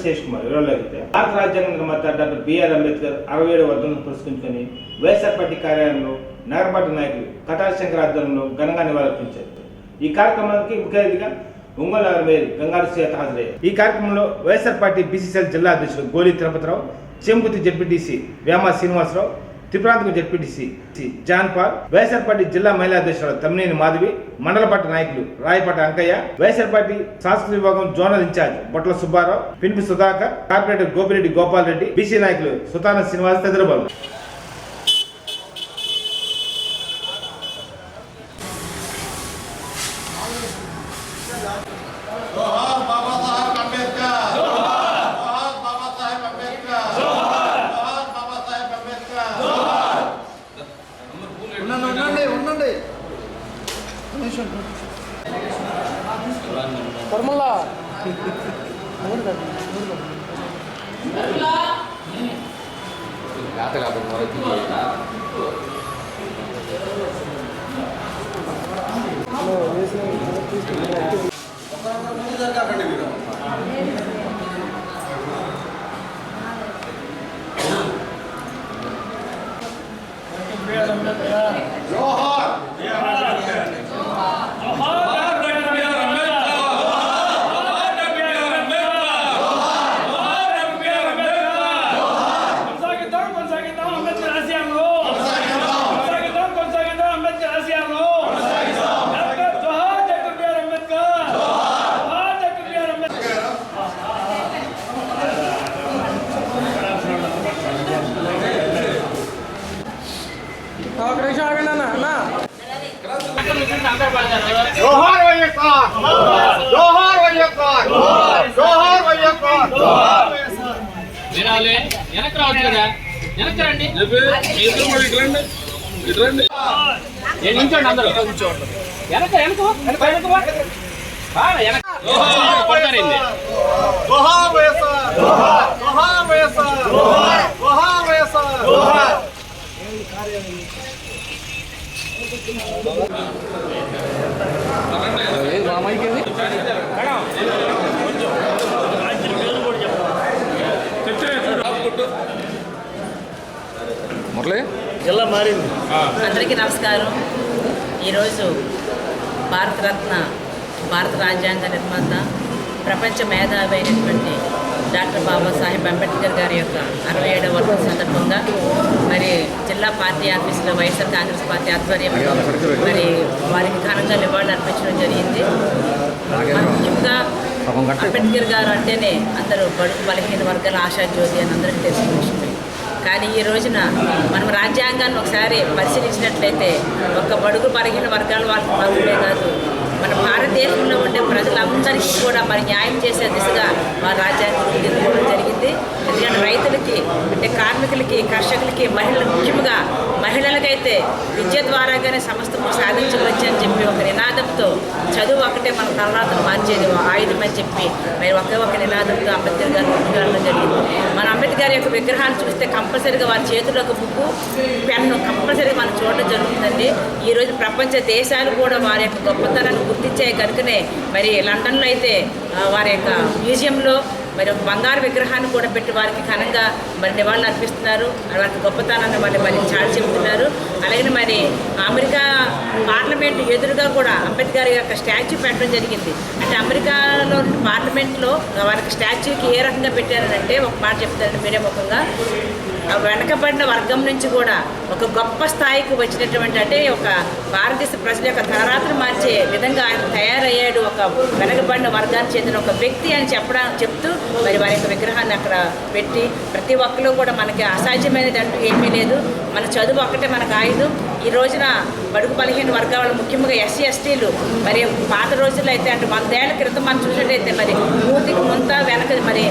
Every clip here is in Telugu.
శేష్ కుమార్ వివరాలైతే భారత రాజ్యాంగ నిర్మాత డాక్టర్ బిఆర్ అంబేద్కర్ 67వ వర్ధంతిని పురస్కరించుకొని వైఎస్ఆర్ పార్టీ కార్యాలయంలో నగరపార్టీ నాయకులు కటార శంకర్ ఆధ్వర్యంలో ఘనంగా నివాళులర్పించారు. ఈ కార్యక్రమానికి ముఖ్య అతిథిగా ఒంగోలు నగర మేయర్ గంగారు సీత హాజరయ్యారు. ఈ కార్యక్రమంలో వైఎస్ఆర్ పార్టీ బీసీసీఎల్ జిల్లా అధ్యక్షుడు గోలి Tirupathirao, Chenkurthi ZPTC Vema Srinivasarao, Tripurantakam ZPTC John Paul, YSR party జిల్లా మహిళా అధ్యక్షుడు తమ్మినేని మాధవి, మండల పార్టీ నాయకులు రాయపాటి అంకయ్య, వైఎస్ఆర్ పార్టీ సాంస్కృతిక విభాగం జోనల్ ఇన్ఛార్జ్ బొట్ల సుబ్బారావు, పినిపి సుధాకర్, కార్పొరేటర్ గోపిరెడ్డి గోపాల్ రెడ్డి, బీసీ నాయకులు సుతాన శ్రీనివాస్ తదితరులు పాల్గొన్నారు. ఫార్ములా जोहार వైఎస్ఆర్ जोहार వైఎస్ఆర్ जोहार వైఎస్ఆర్ వినాలే వెనక్కి రావచ్చు కదా వెనక్కి రండి నేను నించోండి అందరూ వెనక వెనక పడతారండి जोहार వైఎస్ఆర్ जोहार వైఎస్ఆర్ जोहार వైఎస్ఆర్ అందరికీ నమస్కారం. ఈరోజు భారతరత్న భారత రాజ్యాంగ నిర్మాత ప్రపంచ మేధావి అయినటువంటి డాక్టర్ బాబాసాహెబ్ అంబేద్కర్ గారి యొక్క 67వ వర్ధంతి సందర్భంగా మరి జిల్లా పార్టీ ఆఫీసులో వైఎస్ఆర్ కాంగ్రెస్ పార్టీ ఆధ్వర్యంలో మరి వారికి ఘనంగా నివాళులు అర్పించడం జరిగింది. ముఖ్యంగా అంబేద్కర్ గారు అంటేనే అందరూ బడుగు బలహీన వర్గాల ఆశాజ్యోతి అని అందరికీ తెలిసిన విషయమే. కానీ ఈ రోజున మనం రాజ్యాంగాన్ని ఒకసారి పరిశీలించినట్లయితే ఒక్క బడుగు బలహీన వర్గాల వాళ్ళకి మాత్రమే కాదు, మన భారతదేశంలో ఉండే ప్రజలందరికీ కూడా మరి న్యాయం చేసే దిశగా మా రాజ్యాంగం రూపొందించుకోవడం జరిగింది. ఎందుకంటే రైతులకి, అంటే కార్మికులకి, కర్షకులకి, మహిళలకు, ముఖ్యంగా మహిళలకైతే విద్య ద్వారాగానే సమస్తము సాధించవచ్చు అని చెప్పి ఒక నినాదంతో చదువు ఒకటే మన తలరాతను మార్చేది ఆయుధం అని చెప్పి మరి ఒకే ఒక నినాదంతో అంబేద్కర్ గారు విగ్రహాలు జరిగింది. మన అంబేద్కర్ యొక్క విగ్రహాన్ని చూస్తే కంపల్సరీగా వారి చేతిలో ఒక బుక్కు, పెన్ను కంపల్సరీగా మనం చూడడం జరుగుతుందండి. ఈరోజు ప్రపంచ దేశాలు కూడా వారి యొక్క గొప్పతనాన్ని గుర్తించే కనుకనే మరి లండన్లో అయితే వారి యొక్క మ్యూజియంలో మరి ఒక బంగారు విగ్రహాన్ని కూడా పెట్టి వారికి ఘనంగా మరి నివాళులు అర్పిస్తున్నారు. వారికి గొప్పతనాన్ని మరి చాటి చెబుతున్నారు. అలాగే మరి అమెరికా పార్లమెంట్ ఎదురుగా కూడా అంబేద్కర్ యొక్క స్టాచ్యూ పెట్టడం జరిగింది. అంటే అమెరికాలో పార్లమెంట్లో వారికి స్టాచ్యూకి ఏ రకంగా పెట్టారంటే ఒక మాట చెప్తారండి మీడియా ముఖంగా, వెనకబడిన వర్గం నుంచి కూడా ఒక గొప్ప స్థాయికి వచ్చినటువంటి, అంటే ఒక భారతదేశ ప్రజల యొక్క తలరాతను మార్చే విధంగా ఆయన తయారయ్యాడు. ఒక వెనకబడిన వర్గానికి చెందిన ఒక వ్యక్తి అని చెప్తూ మరి వారి యొక్క విగ్రహాన్ని అక్కడ పెట్టి ప్రతి ఒక్కరు కూడా మనకి అసాధ్యమైనది అంటూ ఏమీ లేదు. మన చదువు ఒక్కటే మనకు ఆయుధం. ఈ రోజున బడుగు బలహీన వర్గాలు ముఖ్యంగా ఎస్సీ ఎస్టీలు మరి పాత రోజుల్లో అయితే అంటే 100 ఏళ్ల క్రితం మనం చూసినట్టయితే మరి మూతికి ముంత వెనక మరి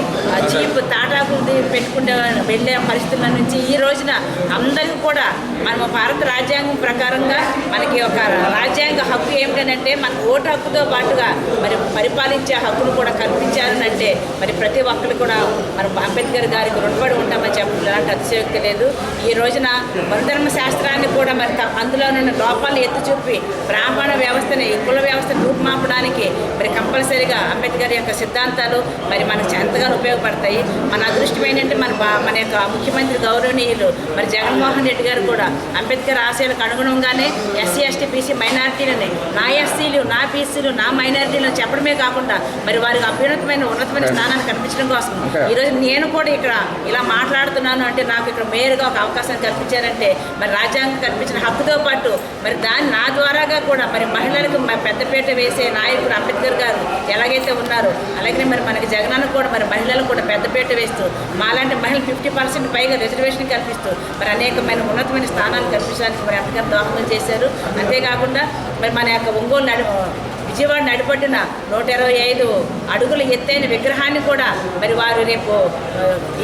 చీప్ తాటాకులు పెట్టుకుంటే వెళ్ళే పరిస్థితుల నుంచి ఈ రోజున అందరికీ కూడా మనం భారత రాజ్యాంగం ప్రకారంగా మనకి ఒక రాజ్యాంగ రాజ్యాంగ హక్కు ఏమిటంటే మనకు ఓటు హక్కుతో పాటుగా మరి పరిపాలించే హక్కును కూడా కల్పించాలనంటే మరి ప్రతి ఒక్కరు కూడా మరి అంబేద్కర్ గారికి రుణపడి ఉంటామని చెప్పడం ఎలాంటి అతిశయోక్తి లేదు. ఈ రోజున వర్ధర్మ శాస్త్రాన్ని కూడా మరి అందులోనున్న లోపాలను ఎత్తి చూపి బ్రాహ్మణ వ్యవస్థని కుల వ్యవస్థను రూపుమాపడానికి మరి కంపల్సరీగా అంబేద్కర్ యొక్క సిద్ధాంతాలు మరి మనకు ఎంతగానో ఉపయోగపడతాయి. మన అదృష్టం ఏంటంటే మన యొక్క ముఖ్యమంత్రి గౌరవనీయులు మరి జగన్మోహన్ రెడ్డి గారు కూడా అంబేద్కర్ ఆశయాలకు అనుగుణంగానే ఎస్సీ ఎస్టీ బీసీ మైనారిటీలని నా ఎస్సీలు నా బీసీలు నా మైనారిటీలు చెప్పడమే కాకుండా మరి వారికి ఉన్నతమైన స్థానాన్ని కల్పించడం కోసం ఈరోజు నేను కూడా ఇక్కడ ఇలా మాట్లాడుతున్నాను అంటే నాకు ఇక్కడ మేయర్గా ఒక అవకాశం కల్పించారంటే మరి రాజ్యాంగం కల్పించిన హక్కుతో పాటు మరి దాన్ని నా ద్వారాగా కూడా మరి మహిళలకు పెద్దపీట వేసే నాయకుడు అంబేద్కర్ గారు ఎలాగైతే ఉన్నారో అలాగే మరి మనకి జగనన్న కూడా మరి మహిళలకు కూడా పెద్దపీట వేస్తూ మాలాంటి మహిళలు 50% పైగా రిజర్వేషన్ కల్పిస్తూ మరి అనేకమైన ఉన్నతమైన స్థానాలు కల్పించడానికి మరి అంతగా దోహదం చేశారు. అంతేకాకుండా మరి మన యొక్క ఒంగోలు విజయవాడ నడిపొడ్డున 125 అడుగుల ఎత్తైన విగ్రహాన్ని కూడా మరి వారు రేపు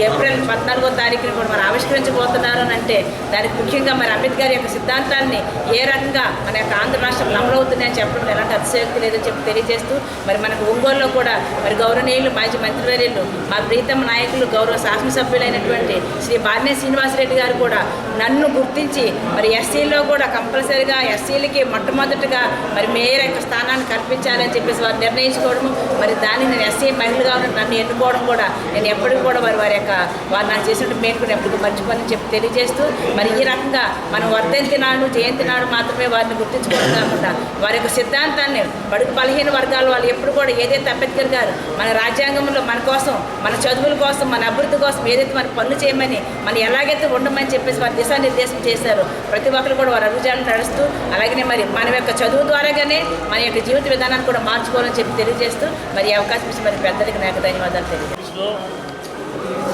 ఏప్రిల్ 14వ తారీఖున కూడా మరి ఆవిష్కరించబోతున్నారు అని అంటే దానికి ముఖ్యంగా మరి అంబేద్కర్ యొక్క సిద్ధాంతాన్ని ఏ రకంగా మన యొక్క ఆంధ్ర రాష్ట్రంలో అమలవుతున్నాయని చెప్పడం ఎలాంటి అతిశయోక్తి లేదని చెప్పి తెలియజేస్తూ మరి మనకు ఒంగోలులో కూడా మరి గౌరవనీయులు మాజీ మంత్రివర్యులు మా ప్రీతమ నాయకులు గౌరవ శాసనసభ్యులైనటువంటి శ్రీ బాలినేని శ్రీనివాసరెడ్డి గారు కూడా నన్ను గుర్తించి మరి ఎస్సీలో కూడా కంపల్సరీగా ఎస్సీలకి మొట్టమొదటిగా మరి మేయర్ యొక్క స్థానాన్ని కల్పించాలని చెప్పేసి వారు నిర్ణయించుకోవడము మరి దాన్ని నేను ఎస్సీ మహిళగా నన్ను ఎన్నుకోవడం కూడా నేను ఎప్పటికీ కూడా వారు నాకు చేసిన మేలు ఎప్పటికీ మర్చిపోని చెప్పి తెలియజేస్తూ మరి ఈ రకంగా మనం వర్ధంతి నాడు జయంతి నాడు మాత్రమే వారిని గుర్తించుకోవడం కాకుండా వారి యొక్క సిద్ధాంతాన్ని బడుగు బలహీన వర్గాల వాళ్ళు ఎప్పుడు కూడా ఏదైతే అంబేద్కర్ గారు మన రాజ్యాంగంలో మన కోసం మన చదువుల కోసం మన అభివృద్ధి కోసం ఏదైతే మన పనులు చేయమని మనం ఎలాగైతే ఉండమని చెప్పేసి వారు దిశానిర్దేశం చేశారో ప్రతి ఒక్కరు కూడా వారు అడుగుజాడలు నడుస్తూ అలాగనే మరి మన యొక్క చదువు ద్వారాగానే మన యొక్క జీవిత విధానాన్ని కూడా మార్చుకోవాలని చెప్పి తెలియజేస్తూ మరి ఈ అవకాశం ఇచ్చి మరి పెద్దలకి నాకు ధన్యవాదాలు తెలియజేస్తూ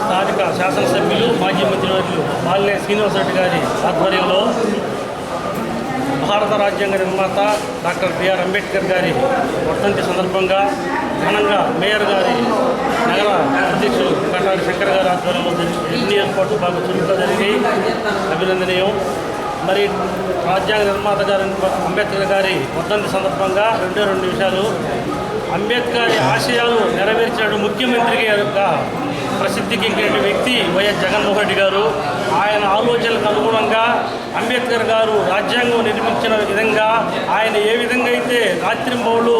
స్థానిక శాసనసభ్యులు మాజీ మంత్రివర్యులు బాలినేని శ్రీనివాసరెడ్డి గారి ఆధ్వర్యంలో భారత రాజ్యాంగ నిర్మాత డాక్టర్ బిఆర్ అంబేద్కర్ గారి వర్ధంతి సందర్భంగా ఘనంగా మేయర్ గారి నగర అధ్యక్షులు కటారి శంకర్ గారి ఆధ్వర్యంలో ఎన్ని ఏర్పాట్లు బాగా చురుగ్గా జరిగి అభినందనీయం. మరి రాజ్యాంగ నిర్మాత గారి అంబేద్కర్ గారి వర్ధంతి సందర్భంగా రెండు విషయాలు. అంబేద్కర్ ఆశయాలు నెరవేర్చిన ముఖ్యమంత్రిగా ప్రసిద్ధికి ఎక్కిన వ్యక్తి వైఎస్ జగన్మోహన్ రెడ్డి గారు. ఆయన ఆలోచనలకు అనుగుణంగా అంబేద్కర్ గారు రాజ్యాంగం నిర్మించిన విధంగా ఆయన ఏ విధంగా అయితే రాత్రింబవళ్ళు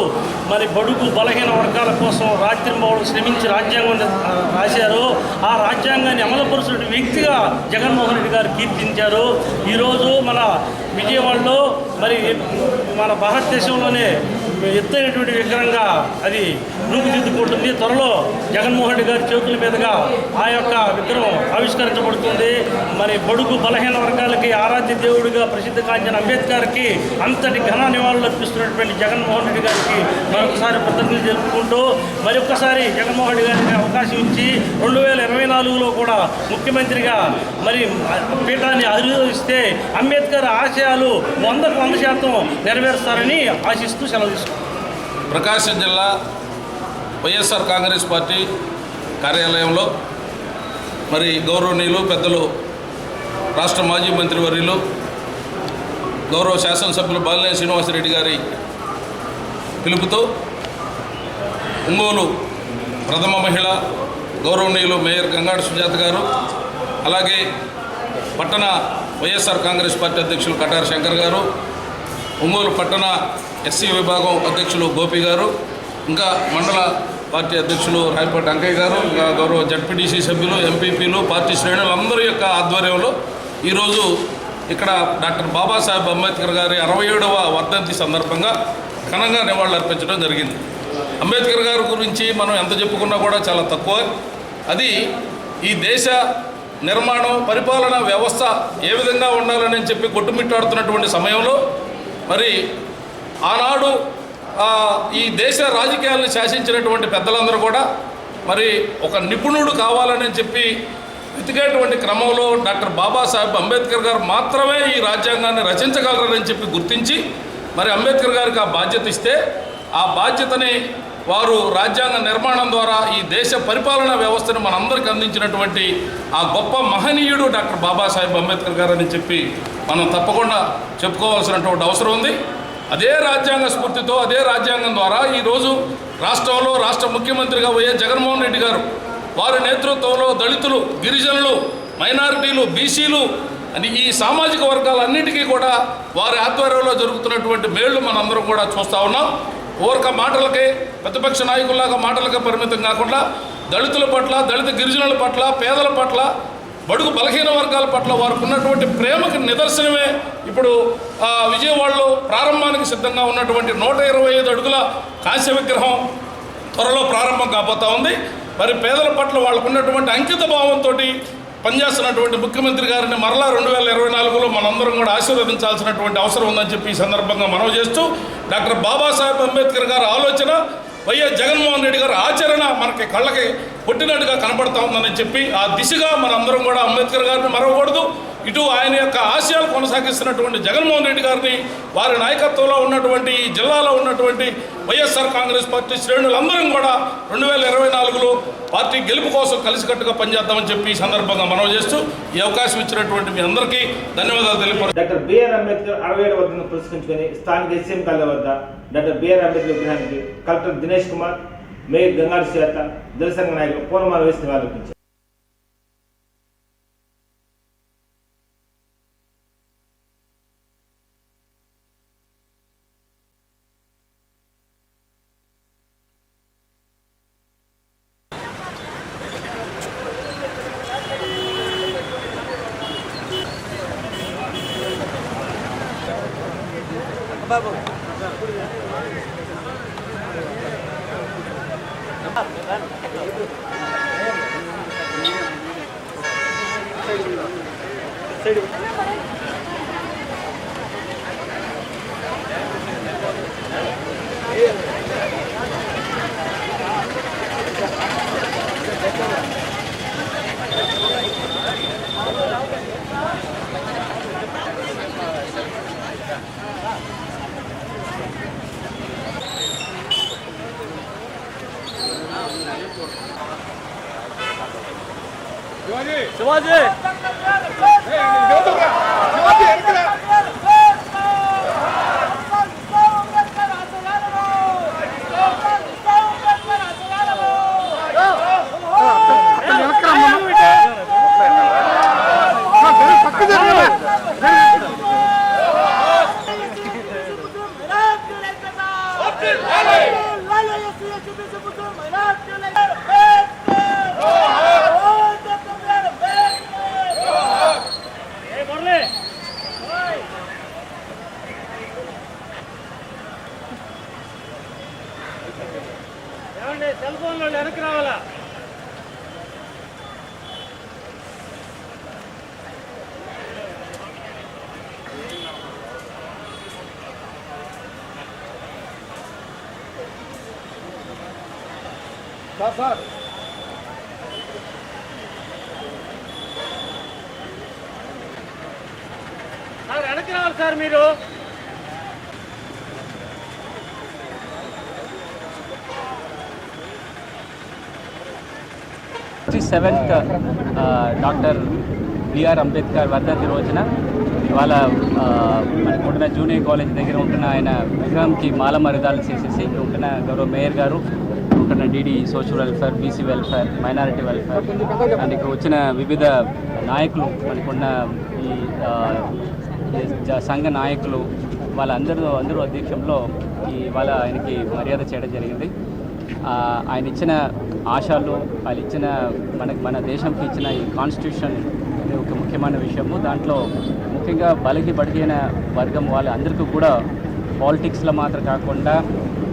మరి బడుగు బలహీన వర్గాల కోసం రాత్రింబవళ్ళు శ్రమించి రాజ్యాంగం రాశారు. ఆ రాజ్యాంగాన్ని అమలుపరుచిన వ్యక్తిగా జగన్మోహన్ రెడ్డి గారు కీర్తించారు. ఈరోజు మన విజయవాడలో మరి మన భారతదేశంలోనే ఎత్తైనటువంటి విగ్రహంగా అది రూపుదిద్దుకుంటుంది. త్వరలో జగన్మోహన్ రెడ్డి గారి చేతుల మీదుగా ఆ యొక్క విగ్రహం ఆవిష్కరించబడుతుంది. మరి బడుగు బలహీన వర్గాలకి ఆరాధ్య దేవుడిగా ప్రసిద్ధి కాంచిన అంబేద్కర్కి అంతటి ఘన నివాళులు అర్పిస్తున్నటువంటి జగన్మోహన్ రెడ్డి గారికి మరొకసారి కృతజ్ఞతలు తెలుపుకుంటూ మరొకసారి జగన్మోహన్ రెడ్డి గారికి అవకాశం ఇచ్చి 2024లో కూడా ముఖ్యమంత్రిగా మరి పీఠాన్ని అధిరోహిస్తే అంబేద్కర్ ఆశయాలు 100% నెరవేరుస్తారని ఆశిస్తూ సెలవు తీసుకుంటాం. ప్రకాశం జిల్లా వైఎస్ఆర్ కాంగ్రెస్ పార్టీ కార్యాలయంలో మరి గౌరవనీయులు పెద్దలు రాష్ట్ర మాజీ మంత్రివర్యులు గౌరవ శాసనసభ్యులు బాలినేని శ్రీనివాసరెడ్డి గారి పిలుపుతో ఒంగోలు ప్రథమ మహిళ గౌరవనీయులు మేయర్ గంగాడి సుజాత గారు, అలాగే పట్టణ వైఎస్ఆర్ కాంగ్రెస్ పార్టీ అధ్యక్షులు కటారి శంకర్ గారు, ఒంగోలు పట్టణ ఎస్సీ విభాగం అధ్యక్షులు గోపి గారు, ఇంకా మండల పార్టీ అధ్యక్షులు రాయపాటి అంకయ్య గారు, ఇంకా గౌరవ జడ్పీటీసీ సభ్యులు, ఎంపీపీలు, పార్టీ శ్రేణులందరి యొక్క ఆధ్వర్యంలో ఈరోజు ఇక్కడ డాక్టర్ బాబాసాహెబ్ అంబేద్కర్ గారి 67వ వర్ధంతి సందర్భంగా ఘనంగా నివాళులు అర్పించడం జరిగింది. అంబేద్కర్ గారి గురించి మనం ఎంత చెప్పుకున్నా కూడా చాలా తక్కువ. అది ఈ దేశ నిర్మాణం పరిపాలనా వ్యవస్థ ఏ విధంగా ఉండాలని చెప్పి కొట్టుమిట్టాడుతున్నటువంటి సమయంలో మరి ఆనాడు ఈ దేశ రాజకీయాలను శాసించినటువంటి పెద్దలందరూ కూడా మరి ఒక నిపుణుడు కావాలని చెప్పి వెతికేటువంటి క్రమంలో డాక్టర్ బాబాసాహెబ్ అంబేద్కర్ గారు మాత్రమే ఈ రాజ్యాంగాన్ని రచించగలరని చెప్పి గుర్తించి మరి అంబేద్కర్ గారికి ఆ బాధ్యత ఇస్తే ఆ బాధ్యతని వారు రాజ్యాంగ నిర్మాణం ద్వారా ఈ దేశ పరిపాలనా వ్యవస్థను మనందరికీ అందించినటువంటి ఆ గొప్ప మహనీయుడు డాక్టర్ బాబాసాహెబ్ అంబేద్కర్ గారు అని చెప్పి మనం తప్పకుండా చెప్పుకోవాల్సినటువంటి అవసరం ఉంది. అదే రాజ్యాంగ స్ఫూర్తితో అదే రాజ్యాంగం ద్వారా ఈరోజు రాష్ట్రంలో రాష్ట్ర ముఖ్యమంత్రిగా వైఎస్ జగన్మోహన్ రెడ్డి గారు వారి నేతృత్వంలో దళితులు, గిరిజనులు, మైనారిటీలు, బీసీలు అని ఈ సామాజిక వర్గాలన్నింటికీ కూడా వారి ఆధ్వర్యంలో జరుగుతున్నటువంటి మేళ్లు మనందరం కూడా చూస్తూ ఉన్నాం. ఓరక మాటలకే ప్రతిపక్ష నాయకుల్లాగా మాటలకే పరిమితం కాకుండా దళితుల పట్ల, దళిత గిరిజనుల పట్ల, పేదల పట్ల, బడుగు బలహీన వర్గాల పట్ల వారికి ఉన్నటువంటి ప్రేమకి నిదర్శనమే ఇప్పుడు విజయవాడలో ప్రారంభానికి సిద్ధంగా ఉన్నటువంటి 125 అడుగుల కాంస్య విగ్రహం త్వరలో ప్రారంభం కాబోతా ఉంది. మరి పేదల పట్ల వాళ్ళకు ఉన్నటువంటి అంకిత భావంతో పనిచేస్తున్నటువంటి ముఖ్యమంత్రి గారిని మరలా 2024లో మనందరం కూడా ఆశీర్వదించాల్సినటువంటి అవసరం ఉందని చెప్పి ఈ సందర్భంగా మనవి చేస్తూ, డాక్టర్ బాబాసాహెబ్ అంబేద్కర్ గారి ఆలోచన, వైఎస్ జగన్మోహన్ రెడ్డి గారి ఆచరణ మనకి కళ్ళకి పుట్టినట్టుగా కనపడతా ఉందని చెప్పి ఆ దిశగా మనందరం కూడా అంబేద్కర్ గారిని మరవకూడదు. ఇటు ఆయన యొక్క ఆశయాలు కొనసాగిస్తున్నటువంటి జగన్మోహన్ రెడ్డి గారిని, వారి నాయకత్వంలో ఉన్నటువంటి జిల్లాలో ఉన్నటువంటి వైఎస్ఆర్ కాంగ్రెస్ పార్టీ శ్రేణులందరం కూడా 2024లో పార్టీ గెలుపు కోసం కలిసికట్టుగా పనిచేద్దామని చెప్పి ఈ సందర్భంగా మనవి చేస్తూ ఈ అవకాశం ఇచ్చినటువంటి మీ అందరికీ ధన్యవాదాలు తెలియపరుస్తున్నాను. డాక్టర్ బిఆర్ అంబేద్కర్ 67వ వర్ధంతిని పురస్కరించుకొని స్థానిక ఎస్ఎం కాలేజ్ వద్ద డాక్టర్ బిఆర్ అంబేద్కర్ విగ్రహానికి కలెక్టర్ దినేష్ కుమార్, మేయర్ గంగాడి చేత దళిత నాయకులు పూలమాల వేసి నివాళులర్పించారు. శివాజీ సెల్ ఫోన్లో వెనక్కి రావాలా? さあవెనక్కి రావాలి సార్ మీరు. డాక్టర్ బిఆర్ అంబేద్కర్ వర్ధంతి రోజున ఇవాళ మనకుంటున్న జూనియర్ కాలేజ్ దగ్గర ఉంటున్న ఆయన విగ్రహంకి మాల మరిదాలు చేసేసి ఉంటున్న గౌరవ మేయర్ గారు, ఉంటున్న DD social welfare, BC welfare, minority welfare and ఇక్కడ వచ్చిన వివిధ నాయకులు, మనకున్న ఈ సంఘ నాయకులు అందరూ అధ్యక్షంలో ఇవాళ ఆయనకి మర్యాద చేయడం జరిగింది. ఆయన ఇచ్చిన ఆశలు, ఆయన ఇచ్చిన మన దేశంకి ఇచ్చిన ఈ కాన్స్టిట్యూషన్ అనేది ఒక ముఖ్యమైన విషయము. దాంట్లో ముఖ్యంగా బలహీన వర్గం వాళ్ళందరికీ కూడా పాలిటిక్స్లో మాత్రం కాకుండా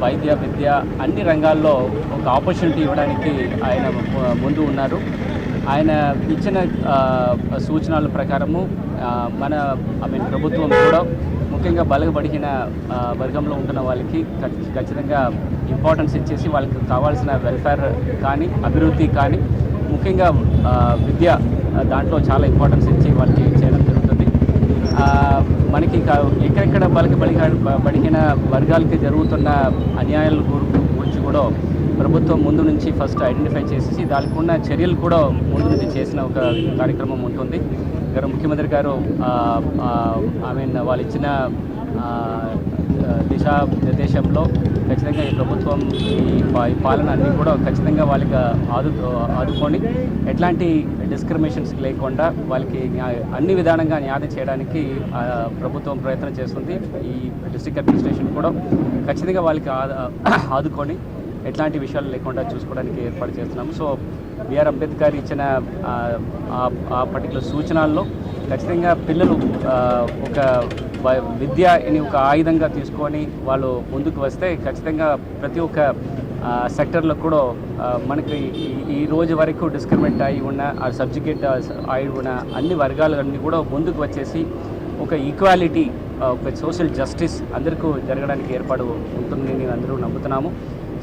వైద్య, విద్య అన్ని రంగాల్లో ఒక ఆపర్చునిటీ ఇవ్వడానికి ఆయన ముందు ఉన్నారు. ఆయన ఇచ్చిన సూచనల ప్రకారము ప్రభుత్వం కూడా ముఖ్యంగా బలహీన వర్గంలో ఉంటున్న వాళ్ళకి ఖచ్చితంగా ఇంపార్టెన్స్ ఇచ్చేసి వాళ్ళకి కావాల్సిన వెల్ఫేర్ కానీ, అభివృద్ధి కానీ, ముఖ్యంగా విద్య దాంట్లో చాలా ఇంపార్టెన్స్ ఇచ్చి వాళ్ళకి చేయడం జరుగుతుంది. మనకి ఎక్కడెక్కడ బలహీన వర్గాలకి జరుగుతున్న అన్యాయాల గురించి కూడా ప్రభుత్వం ముందు నుంచి ఫస్ట్ ఐడెంటిఫై చేసేసి దానికి ఉన్న చర్యలు కూడా ముందు నుంచి చేసిన ఒక కార్యక్రమం ఉంటుంది. ముఖ్యమంత్రి గారు వాళ్ళు ఇచ్చిన దిశానిర్దేశంలో ఖచ్చితంగా ఈ ప్రభుత్వం ఈ పాలన అన్నీ కూడా ఖచ్చితంగా వాళ్ళకి ఆదుకొని ఎట్లాంటి డిస్క్రిమినేషన్స్ లేకుండా వాళ్ళకి అన్ని విధానంగా న్యాయం చేయడానికి ప్రభుత్వం ప్రయత్నం చేస్తుంది. ఈ డిస్ట్రిక్ట్ అడ్మినిస్ట్రేషన్ కూడా ఖచ్చితంగా వాళ్ళకి ఆదుకొని ఎట్లాంటి విషయాలు లేకుండా చూసుకోవడానికి ఏర్పాటు చేస్తున్నాము. సో బిఆర్ అంబేద్కర్ ఇచ్చిన ఆ పర్టికులర్ సూచనల్లో ఖచ్చితంగా పిల్లలు ఒక విద్యని ఒక ఆయుధంగా తీసుకొని వాళ్ళు ముందుకు వస్తే ఖచ్చితంగా ప్రతి ఒక్క సెక్టర్లో కూడా మనకి ఈ రోజు వరకు డిస్క్రిమినేట్ అయి ఉన్న ఆ సబ్జెక్ట్ అయి ఉన్న అన్ని వర్గాలన్నీ కూడా ముందుకు వచ్చేసి ఒక ఈక్వాలిటీ, ఒక సోషల్ జస్టిస్ అందరికీ జరగడానికి ఏర్పాటు ఉంటుందని నేను అందరూ నమ్ముతున్నాము.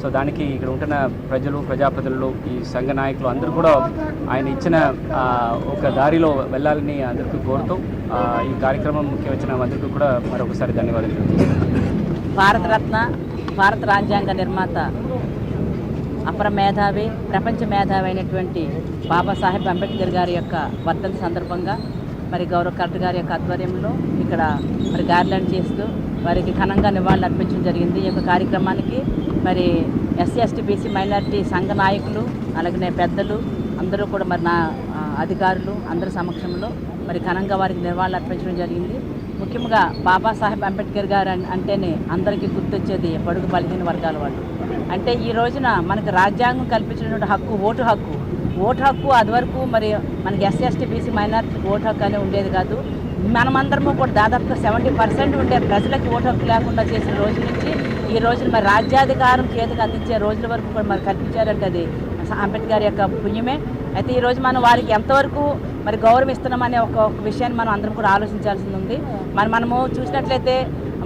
సో దానికి ఇక్కడ ఉంటున్న ప్రజలు, ప్రజాప్రతినిధులు, ఈ సంఘ నాయకులు అందరూ కూడా ఆయన ఇచ్చిన ఒక దారిలో వెళ్ళాలని అందరికీ కోరుతూ ఈ కార్యక్రమం ముఖ్య వచ్చిన అందరికీ కూడా మరొకసారి ధన్యవాదాలు. భారతరత్న, భారత రాజ్యాంగ నిర్మాత, అపర మేధావి, ప్రపంచ మేధావి అయినటువంటి బాబాసాహెబ్ అంబేద్కర్ గారి యొక్క వర్ధంతి సందర్భంగా మరి గౌరవ కలెక్టర్ గారి యొక్క ఆధ్వర్యంలో ఇక్కడ మరి గార్లాండ్ చేస్తూ వారికి ఘనంగా నివాళులు అర్పించడం జరిగింది. ఈ యొక్క కార్యక్రమానికి మరి ఎస్సీ, ఎస్టీ, బీసీ, మైనారిటీ సంఘ నాయకులు, అలాగే పెద్దలు అందరూ కూడా మరి నా అధికారులు అందరి సమక్షంలో మరి ఘనంగా వారికి నివాళులు అర్పించడం జరిగింది. ముఖ్యంగా బాబాసాహెబ్ అంబేద్కర్ గారు అంటేనే అందరికీ గుర్తొచ్చేది బడుగు బలహీన వర్గాల వాళ్ళు. అంటే ఈ రోజున మనకు రాజ్యాంగం కల్పించినటువంటి హక్కు ఓటు హక్కు అది వరకు మరి మనకి SC, ST, BC, minority vote హక్కు అనేది ఉండేది కాదు. మనమందరము కూడా దాదాపుగా 70% ఉండే ప్రజలకు ఓటు హక్కు లేకుండా చేసిన రోజు నుంచి ఈ రోజున మరి రాజ్యాధికారం చేతికి అందించే రోజుల వరకు కూడా మరి కల్పించారంటే అది అంబేద్కర్ యొక్క పుణ్యమే. అయితే ఈరోజు మనం వారికి ఎంతవరకు మరి గౌరవిస్తున్నామనే ఒక విషయాన్ని మనం అందరం కూడా ఆలోచించాల్సి ఉంది. మనము చూసినట్లయితే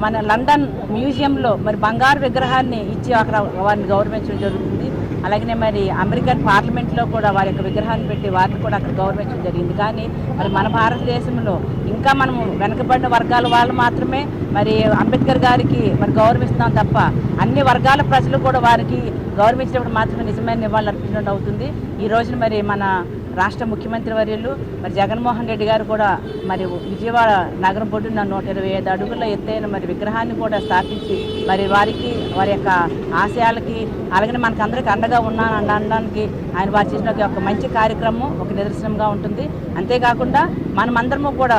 మన లండన్ మ్యూజియంలో మరి బంగారు విగ్రహాన్ని ఇచ్చి అక్కడ వారిని గౌరవించడం జరుగుతుంది. అలాగే మరి అమెరికన్ పార్లమెంట్లో కూడా వారి యొక్క విగ్రహాన్ని పెట్టి వారిని కూడా అక్కడ గౌరవించడం జరిగింది. కానీ మరి మన భారతదేశంలో ఇంకా మనము వెనకబడిన వర్గాల వాళ్ళు మాత్రమే మరి అంబేద్కర్ గారికి మరి గౌరవిస్తున్నాం తప్ప అన్ని వర్గాల ప్రజలు కూడా వారికి గౌరవించినప్పుడు మాత్రమే నిజమైన నివాళులు అర్పించడం అవుతుంది. ఈ రోజున మరి మన రాష్ట్ర ముఖ్యమంత్రి వర్యులు మరి జగన్మోహన్ రెడ్డి గారు కూడా మరి విజయవాడ నగరం పొడ్డున్న 125 అడుగుల ఎత్తైన మరి విగ్రహాన్ని కూడా స్థాపించి మరి వారికి వారి యొక్క ఆశయాలకి అలాగే మనకు అందరికీ అండగా అనడానికి ఆయన వారు చేసిన ఒక మంచి కార్యక్రమం ఒక నిదర్శనంగా ఉంటుంది. అంతేకాకుండా మనమందరము కూడా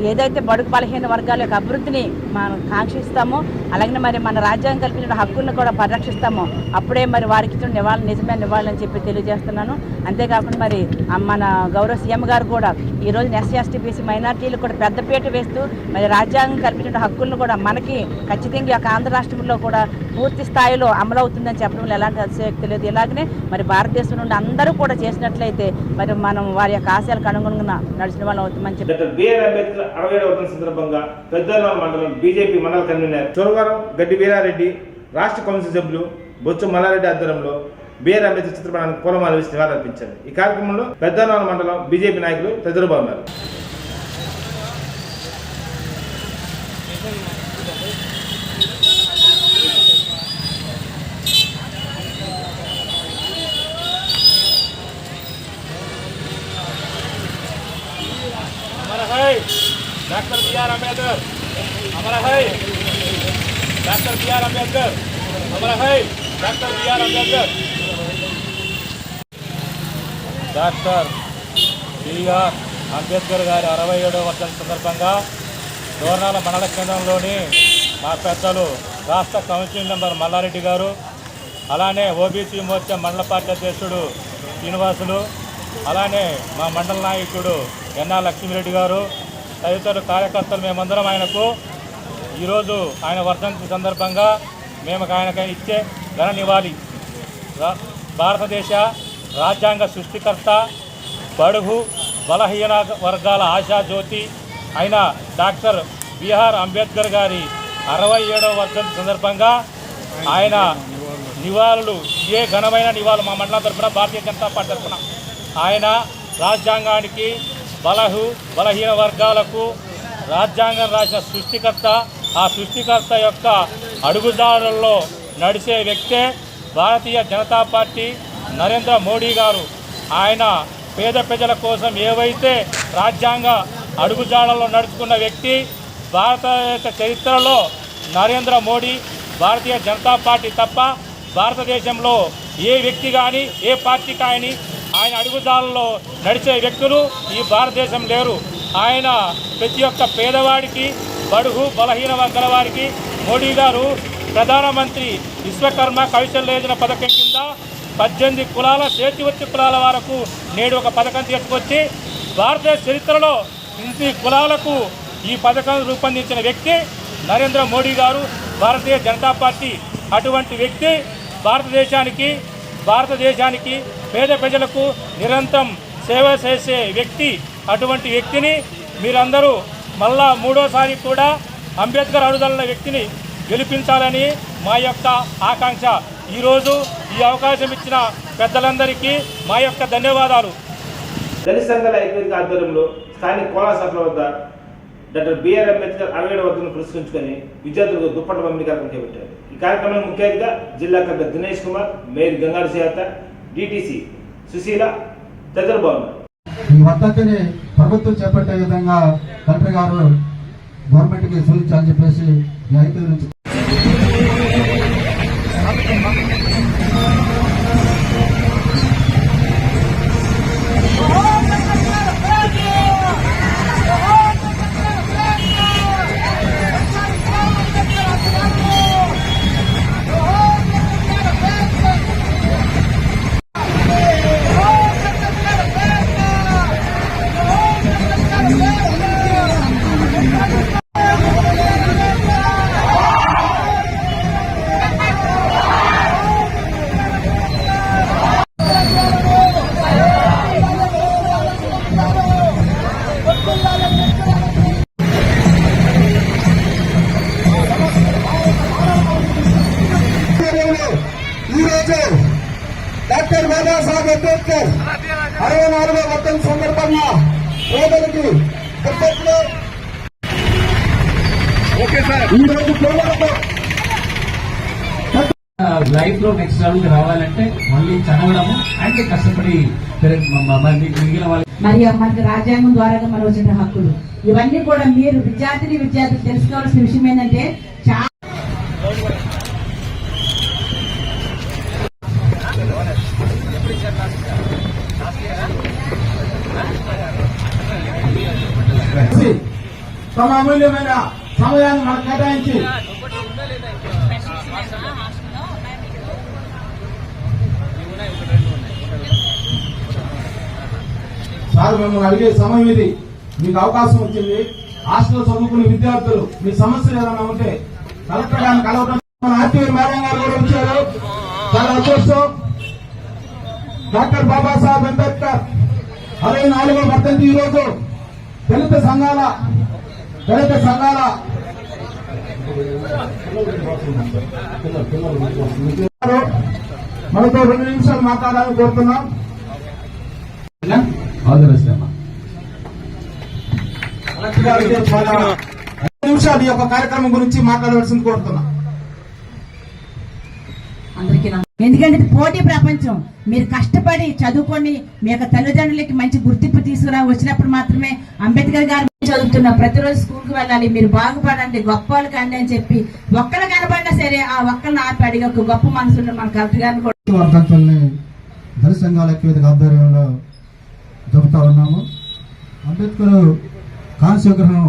ఏదైతే బడుగు బలహీన వర్గాల యొక్క అభివృద్ధిని మనం కాంక్షిస్తామో అలాగే మరి మన రాజ్యాంగం కల్పించిన హక్కులను కూడా పరిరక్షిస్తామో అప్పుడే మరి వారికి ఇచ్చిన నివాళులు నిజమైన నివాళులు అని చెప్పి తెలియజేస్తున్నాను. అంతేకాకుండా మరి మన గౌరవ సీఎం గారు కూడా ఈరోజు ఎస్సీ, ఎస్టీ, బీసీ, మైనార్టీలు కూడా పెద్దపీట వేస్తూ మరి రాజ్యాంగం కల్పించిన హక్కులను కూడా మనకి ఖచ్చితంగా యొక్క ఆంధ్ర రాష్ట్రంలో కూడా పూర్తి స్థాయిలో అమలు అవుతుందని చెప్పడంలో ఎలాంటి అతిశయోక్తి లేదు. ఇలాగనే మరి భారతదేశం నుండి అందరూ కూడా చేసినట్లయితే మరి మనం వారి యొక్క ఆశయాలకు అనుగుణంగా నడిచిన వాళ్ళు అవుతామని చెప్పి డాక్టర్ బిఆర్ అంబేద్కర్ 67వ వర్ధంతి సందర్భంగా పెద్దనూరు మండలం బీజేపీ మండల కన్వీనర్ చోరవరం గడ్డి వీరారెడ్డి, రాష్ట్ర కౌన్సిల్ సభ్యులు బొత్స మల్లారెడ్డి ఆధ్వర్యంలో బిఆర్ అంబేద్కర్ చిత్రపటానికి పూలమాల వేసి నివాళులర్పించారు. ఈ కార్యక్రమంలో పెద్దనూరు మండలం బీజేపీ నాయకులు తదితరులు ఉన్నారు. Doctor B R. अम्बेडकर हमारा है। Doctor B R. अम्बेडकर हमारा है। Doctor B R. Ambedkar doctor B R Ambedkar గారి 67వ వర్ధంతి సందర్భంగా దోర్నాల మండల కేంద్రంలోని మా పెద్దలు రాష్ట్ర కౌన్సిల్ మెంబర్ మల్లారెడ్డి గారు, అలానే ఓబీసీ మోర్చా మండల పార్టీ అధ్యక్షుడు శ్రీనివాసులు, అలానే మా మండల నాయకుడు ఎన్నా లక్ష్మీరెడ్డి గారు తదితర కార్యకర్తలు మేమందరం ఆయనకు ఈరోజు ఆయన వర్ధంతి సందర్భంగా మేము ఆయనకు ఇచ్చే ఘన నివాళి. భారతదేశ రాజ్యాంగ సృష్టికర్త, బడుగు బలహీన వర్గాల ఆశాజ్యోతి అయిన డాక్టర్ బిఆర్ అంబేద్కర్ గారి 67వ వర్ధంతి సందర్భంగా ఆయన నివాళులు ఏ ఘనమైన నివాళులు మా మండలం తరఫున భారతీయ జనతా పార్టీ తరఫున ఆయన రాజ్యాంగానికి బలహీన వర్గాలకు రాజ్యాంగం రాసిన సృష్టికర్త, ఆ సృష్టికర్త యొక్క అడుగుజాడల్లో నడిచే వ్యక్తే భారతీయ జనతా పార్టీ నరేంద్ర మోడీ గారు. ఆయన పేద ప్రజల కోసం ఏవైతే రాజ్యాంగ అడుగుజాడల్లో నడుచుకున్న వ్యక్తి భారతదేశ చరిత్రలో నరేంద్ర మోడీ భారతీయ జనతా పార్టీ తప్ప భారతదేశంలో ఏ వ్యక్తి కానీ ఏ పార్టీ కానీ ఆయన అడుగుదాలలో నడిచే వ్యక్తులు ఈ భారతదేశం లేరు. ఆయన ప్రతి ఒక్క పేదవాడికి బడుగు బలహీన వర్గాల వారికి మోడీ గారు ప్రధానమంత్రి విశ్వకర్మ కౌశల్య యోజన పథకం కింద 18 కులాల చేతివృత్తి కులాల వరకు నేడు ఒక పథకం తీసుకొచ్చి భారతదేశ చరిత్రలో ఇన్ని కులాలకు ఈ పథకం రూపొందించిన వ్యక్తి నరేంద్ర మోడీ గారు, భారతీయ జనతా పార్టీ. అటువంటి వ్యక్తి భారతదేశానికి పేద ప్రజలకు నిరంతరం సేవ చేసే వ్యక్తి. అటువంటి వ్యక్తిని మీరందరూ మళ్ళా మూడోసారి కూడా అంబేద్కర్ అడుగుదల వ్యక్తిని గెలిపించాలని మా యొక్క ఆకాంక్ష. ఈరోజు ఈ అవకాశం ఇచ్చిన పెద్దలందరికీ మా యొక్క ధన్యవాదాలు. దళిత సంఘాల ఐక్యవేదిక ఆధ్వర్యంలో స్థానిక కోలాసట్ల వద్ద డాక్టర్ బిఆర్ అంబేద్కర్ 60వ వర్ధంతిని పురస్కరించుకొని విద్యార్థులకు దుప్పట్ల పంపిణీ కార్యక్రమం చేపట్టారు. ఈ కార్యక్రమంలో ముఖ్య అతిథిగా జిల్లా కలెక్టర్ దినేష్ కుమార్, మేయర్ గంగారు చేత, డిటిసి సుశీల తదితరులు బాగున్నారు. ఈ వర్ధంతిని ప్రభుత్వం చేపట్టే విధంగా కలెక్టర్ గారు గవర్నమెంట్కి సూచించాలని చెప్పేసి ఈ ఐక్యత నుంచి ఈరోజు డాక్టర్ బాబాసాహెబ్ అంబేద్కర్ 64వ వర్ధంతి సందర్భంగా పేదలకి లైఫ్ లో నెక్స్ట్ లెవెల్కి రావాలంటే మళ్ళీ చదవడము అండ్ కష్టపడి మిగిలిన వాళ్ళు మరి మనకి రాజ్యాంగం ద్వారా మనం వచ్చిన హక్కులు ఇవన్నీ కూడా మీరు విద్యార్థులు తెలుసుకోవాల్సిన విషయం ఏంటంటే తమ అమూల్యమైన సమయాన్ని మనకు కేటాయించి సార్ మేము అడిగే సమయం ఇది, మీకు అవకాశం వచ్చింది. హాస్టల్ చదువుకునే విద్యార్థులు మీ సమస్యలు ఏదైనా ఉంటే కలెక్టర్ గారిని కలవడం. ఆర్టీవీ మేడం గారు కూడా వచ్చారు, చాలా అదృష్టం. డాక్టర్ బాబాసాహెబ్ అంబేద్కర్ 64వ వర్ధంతి ఈరోజు దళిత సంఘాల మనతో 2 నిమిషాలు మాట్లాడాలని కోరుతున్నాం. నిమిషాలు ఈ యొక్క కార్యక్రమం గురించి మాట్లాడవలసింది కోరుతున్నా. అందరికీ ఎందుకంటే పోటీ ప్రపంచం. మీరు కష్టపడి చదువుకొని మీ యొక్క తల్లిదండ్రులకి మంచి గుర్తింపు వచ్చినప్పుడు మాత్రమే అంబేద్కర్ గారు చదువుతున్నా ప్రతిరోజు స్కూల్కి వెళ్ళాలి, మీరు బాగుపడండి, గొప్పలు కండి అని చెప్పి ఒక్కరు కనబడినా సరే ఆ ఒక్కరిని ఆపి అడిగి ఒక గొప్ప మనసున్న మన కలెక్టర్ గారిని వర్ధంతుల్ని దళిత సంఘాల ఐక్యవేదిక ఆధ్వర్యంలో జరుపుతా ఉన్నాము. అంబేద్కర్ కాంస్య విగ్రహం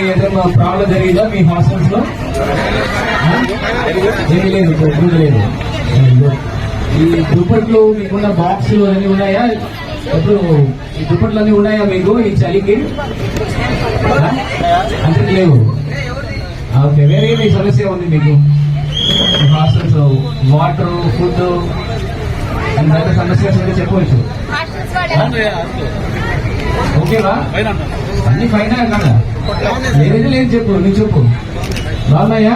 ఏదైనా ప్రాబ్లం జరిగిందా మీ హాస్టల్స్ లో? లేదు. ఈ దుప్పట్లు మీకున్న బాక్సులు అన్ని ఉన్నాయా? ఇప్పుడు ఈ దుప్పట్లు అన్ని ఉన్నాయా మీకు ఈ చలికి? అంటే లేవు. ఓకే, వేరే ఏమి సమస్య ఉంది మీకు హాస్టల్స్? వాటర్, ఫుడ్ బయట సమస్య చెప్పవచ్చు. ఓకేవా? అన్ని ఫైనా కదా? ఏదైతే లేదు చెప్పు, నువ్వు చెప్పు. బాగున్నాయా?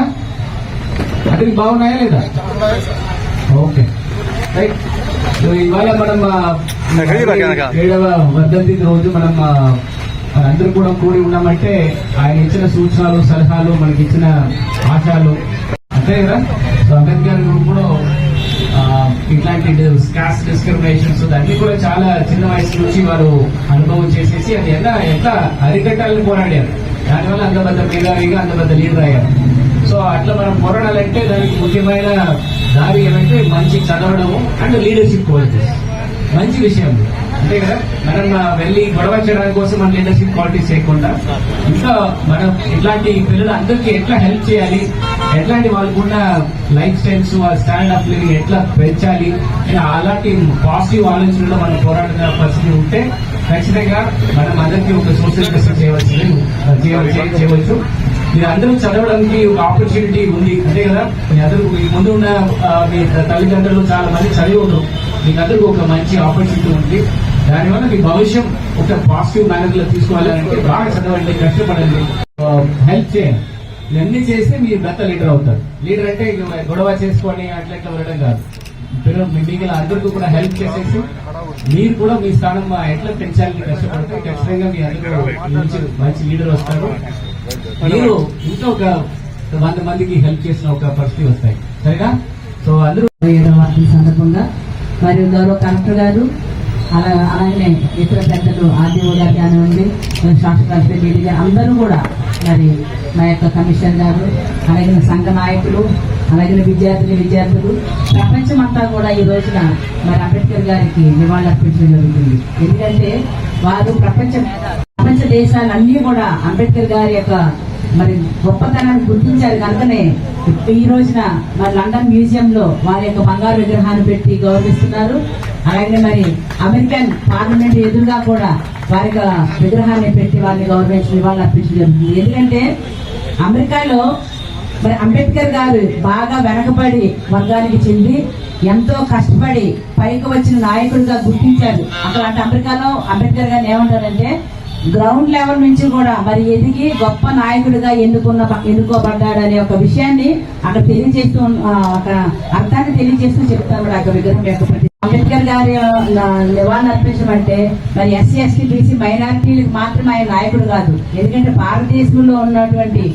అంటే బాగున్నాయా లేదా? Okay right. ఇవాళ మనం 7వ వర్ధంతి రోజు మనం అందరూ కూడా కూడి ఉన్నామంటే ఆయన ఇచ్చిన సూచనలు, సలహాలు, మనకి ఇచ్చిన ఆశయాలు అంతే కదా. సో అంబేద్కర్ కూడా ఇట్లాంటి కాస్ట్ డిస్క్రిమినేషన్స్ అన్ని కూడా చాలా చిన్న వయసు నుంచి వారు అనుభవం చేసేసి అది ఎంత అరికట్టాలని పోరాడారు. దానివల్ల అంత పెద్ద మేధావిగా అంత పెద్ద లీడర్ అయ్యారు. సో అట్లా మనం పోరాడాలంటే దానికి ముఖ్యమైన దారి ఏమంటే మంచి చదవడము అండ్ లీడర్షిప్ క్వాలిటీస్. మంచి విషయం అంతే కదా. మనం వెళ్ళి గొడవ చేయడానికి కోసం మన లీడర్షిప్ క్వాలిటీస్ చేయకుండా ఇంకా మనం ఇట్లాంటి పిల్లలు అందరికీ ఎట్లా హెల్ప్ చేయాలి, ఎట్లాంటి వాళ్ళకున్న లైఫ్ స్టైల్స్, వాళ్ళ స్టాండ్ అప్ లివింగ్ ఎట్లా పెంచాలి, అలాంటి పాజిటివ్ ఆలోచనలో మనం పోరాడిన పరిస్థితి ఉంటే ఖచ్చితంగా మనం అందరికీ ఒక సోషల్ జస్టిస్ చేయవచ్చు. మీరు అందరూ చదవడానికి ఒక ఆపర్చునిటీ ఉంది అంతే కదా. మీ అందరూ మీ ముందు ఉన్న మీ తల్లిదండ్రులు చాలా మంది చదివి ఉండరు, మీకు అందరికీ ఒక మంచి ఆపర్చునిటీ ఉంది. దానివల్ల మీ భవిష్యం ఒక పాజిటివ్ మేనర్ లో తీసుకోవాలంటే బాగా చదవండి, కష్టపడండి, హెల్ప్ చేయండి. ఇవన్నీ చేస్తే మీరు పెద్ద లీడర్ అవుతారు. లీడర్ అంటే గొడవ చేసుకొని అట్లా వెళ్ళడం కాదు. మిగిలిన అందరికీ కూడా హెల్ప్ చేసేసి మీరు కూడా మీ స్థానం ఎట్లా పెంచాలని కష్టపడితే ఖచ్చితంగా మీ అందరూ మంచి లీడర్ వస్తారు. మీరు ఇంకా ఒక 100 మందికి హెల్ప్ చేసిన ఒక పరిస్థితి వస్తాయి. సరేనా? సో అందరూ 7వ వార్షిక సందర్భంగా మరియు గౌరవ కలెక్టర్ గారు అలాగే ఇతర పెద్దలు ఆర్డీఓ గారు కానివ్వండి, శాసన కలెక్టర్ డీడీ గారు అందరూ కూడా మరి మా యొక్క కమిషనర్ గారు అలాగే సంఘ నాయకులు అలాగే విద్యార్థులు ప్రపంచమంతా కూడా ఈ రోజున మరి అంబేద్కర్ గారికి నివాళులర్పించడం జరుగుతుంది. ఎందుకంటే వారు ప్రపంచ దేశాలన్నీ కూడా అంబేద్కర్ గారి యొక్క మరి గొప్పతనాన్ని గుర్తించారు కనుకనే ఈ రోజున మరి లండన్ మ్యూజియం లో వారి యొక్క బంగారు విగ్రహాన్ని పెట్టి గౌరవిస్తున్నారు. అలాగే మరి అమెరికన్ పార్లమెంట్ ఎదురుగా కూడా వారి యొక్క విగ్రహాన్ని పెట్టి వారిని నివాళులు అర్పించడం జరుగుతుంది. ఎందుకంటే అమెరికాలో మరి అంబేద్కర్ గారు బాగా వెనకబడి వర్గానికి చెంది ఎంతో కష్టపడి పైకి వచ్చిన నాయకుడిగా గుర్తించారు. అట్లాంటి అమెరికాలో అంబేద్కర్ గారిని ఏమంటారంటే గ్రౌండ్ లెవెల్ నుంచి కూడా మరి ఎదిగి గొప్ప నాయకుడిగా ఎన్నుకోబడ్డాడనే ఒక విషయాన్ని అక్కడ తెలియజేస్తూ ఒక అర్థాన్ని తెలియజేస్తూ చెప్తారు ఆ విగ్రహం యొక్క. అంబేద్కర్ గారి నివాళులు అర్పించడం అంటే మరి ఎస్సీ ఎస్టీ బీసీ మైనారిటీలకు మాత్రమే ఆయన నాయకుడు కాదు. ఎందుకంటే భారతదేశంలో ఉన్నటువంటి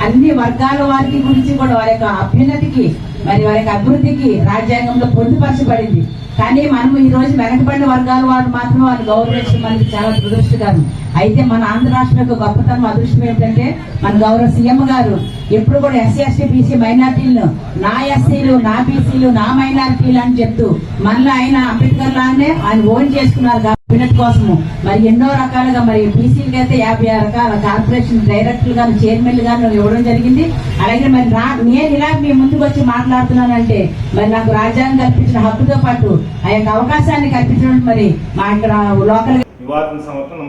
అన్ని వర్గాల వారికి గురించి కూడా వారి యొక్క అభ్యున్నతికి మరి వారి యొక్క అభివృద్ధికి రాజ్యాంగంలో పొందుపరచబడింది. కానీ మనం ఈ రోజు వెనకబడిన వర్గాల వారు మాత్రం వారిని గౌరవించడం మనకి చాలా దురదృష్టకరం. అయితే మన ఆంధ్ర రాష్ట్రం యొక్క గొప్పతనం అదృష్టం ఏంటంటే మన గౌరవ సీఎం గారు ఎప్పుడు కూడా ఎస్సీ ఎస్టీ బీసీ మైనారిటీలను నా ఎస్సీలు, నా బీసీలు, నా మైనారిటీలు అని చెప్తూ మళ్ళీ ఆయన అంబేద్కర్ లాగానే ఆయన ఓన్ చేసుకున్నారు అభ్యున్నతి కోసము. మరి ఎన్నో రకాలుగా మరి బీసీలకి అయితే 56 రకాల కార్పొరేషన్ డైరెక్టర్లు గాను, చైర్మన్లు గాను ఇవ్వడం జరిగింది. అలాగే మరి నేను ఇలా మీ ముందుకు వచ్చి మాట్లాడుతున్నానంటే మరి నాకు రాజ్యాంగం కల్పించిన హక్కుతో పాటు ఆ యొక్క అవకాశాన్ని కల్పించడం మరి మా ఇక్కడ లోకల్